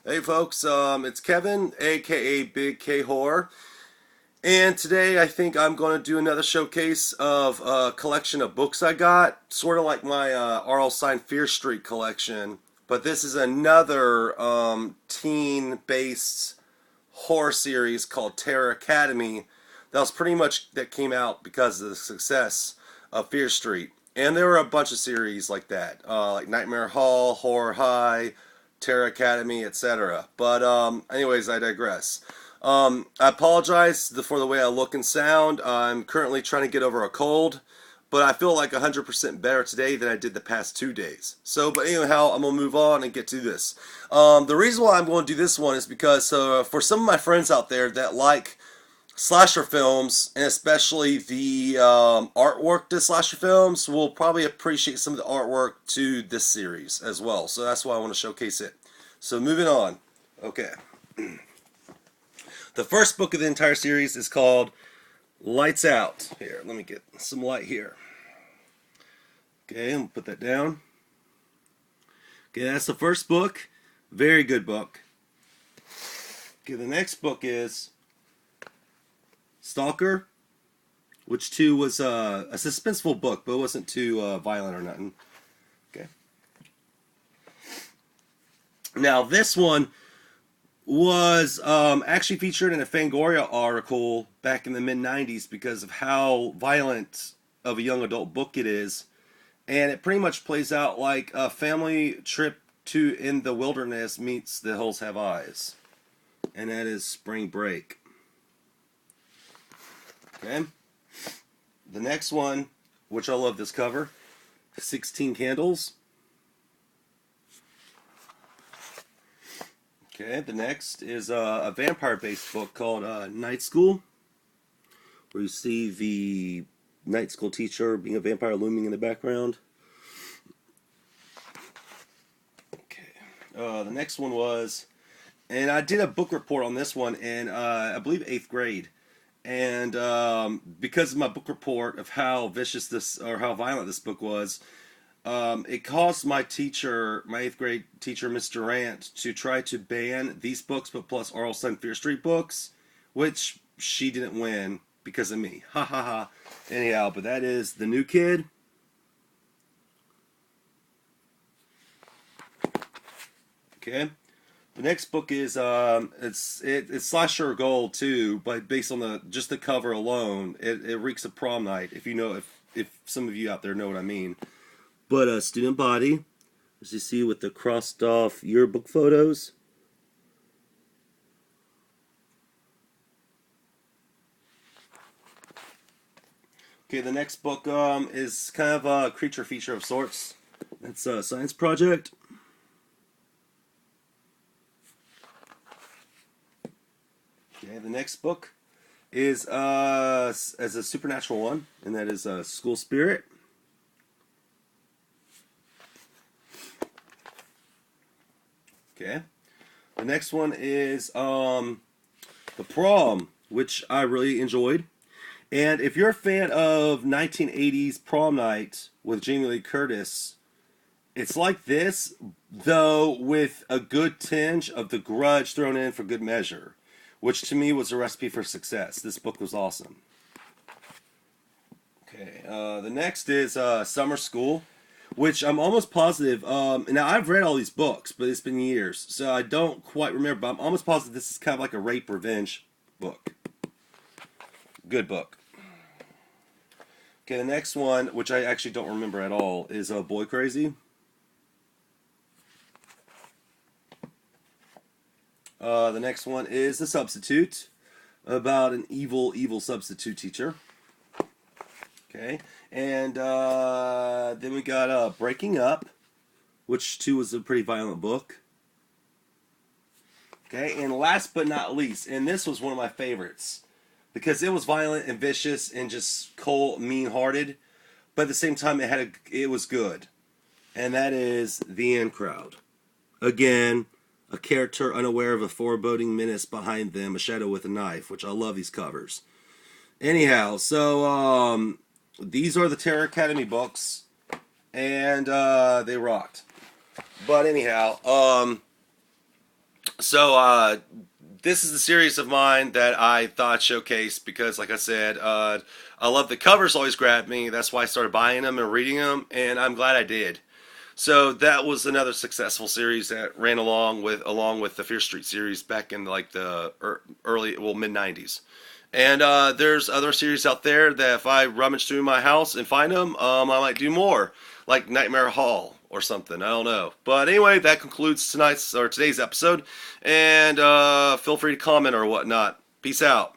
Hey folks, it's Kevin, aka Big K Horror, and today I think I'm going to do another showcase of a collection of books I got, sort of like my R.L. Stine Fear Street collection, but this is another teen-based horror series called Terror Academy that came out because of the success of Fear Street. And there were a bunch of series like that, like Nightmare Hall, Horror High, Terror Academy, etc. But anyways, I digress. I apologize for the way I look and sound. I'm currently trying to get over a cold, but I feel like 100% better today than I did the past 2 days. So, but anyhow, I'm gonna move on and get to this. The reason why I'm going to do this one is because for some of my friends out there that like slasher films, and especially the artwork to slasher films, will probably appreciate some of the artwork to this series as well. So that's why I want to showcase it. So moving on. Okay. The first book of the entire series is called Lights Out. Here, let me get some light here. Okay, I'm gonna put that down. Okay, that's the first book. Very good book. Okay, the next book is Stalker, which too was a suspenseful book, but it wasn't too violent or nothing. Okay. Now this one was actually featured in a Fangoria article back in the mid '90s because of how violent of a young adult book it is, and it pretty much plays out like a family trip to in the wilderness meets The Hills Have Eyes, and that is Spring Break. Okay. The next one, which I love this cover, 16 Candles. Okay, the next is a vampire-based book called Night School, where you see the night school teacher being a vampire looming in the background. Okay, the next one was, and I did a book report on this one in, I believe, 8th grade. And because of my book report of how vicious this, or how violent this book was, it caused my teacher, my 8th grade teacher, Miss Durant, to try to ban these books, but plus R.L. Stine Fear Street books, which she didn't win because of me. Ha ha ha. Anyhow, but that is The New Kid. Okay. The next book is it's slasher gold too, but based on the cover alone, it reeks of Prom Night. If you know, if some of you out there know what I mean. But Student Body, as you see with the crossed off yearbook photos. Okay, the next book is kind of a creature feature of sorts. It's a Science Project. Okay, the next book is as a supernatural one, and that is School Spirit. Okay, the next one is The Prom, which I really enjoyed. And if you're a fan of 1980s Prom Night with Jamie Lee Curtis, it's like this, though with a good tinge of The Grudge thrown in for good measure, which to me was a recipe for success. This book was awesome. Okay, the next is Summer School, which I'm almost positive. Now I've read all these books, but it's been years, so I don't quite remember. But I'm almost positive this is kind of like a rape revenge book. Good book. Okay, the next one, which I actually don't remember at all, is Boy Crazy. The next one is The Substitute, about an evil substitute teacher. Okay, and then we got Breaking Up, which too was a pretty violent book. Okay, and last but not least, and this was one of my favorites, because it was violent and vicious and just cold, mean-hearted, but at the same time it was good, and that is The In Crowd. Again, a character unaware of a foreboding menace behind them, a shadow with a knife, which I love these covers. Anyhow, so these are the Terror Academy books, and they rocked. But anyhow, So this is the series of mine that I thought showcased because, like I said, I love the covers. Always grabbed me. That's why I started buying them and reading them, and I'm glad I did. So that was another successful series that ran along with the Fear Street series back in like the early, well, mid '90s. And there's other series out there that if I rummage through my house and find them, I might do more, like Nightmare Hall or something. I don't know. But anyway, that concludes today's episode. And feel free to comment or whatnot. Peace out.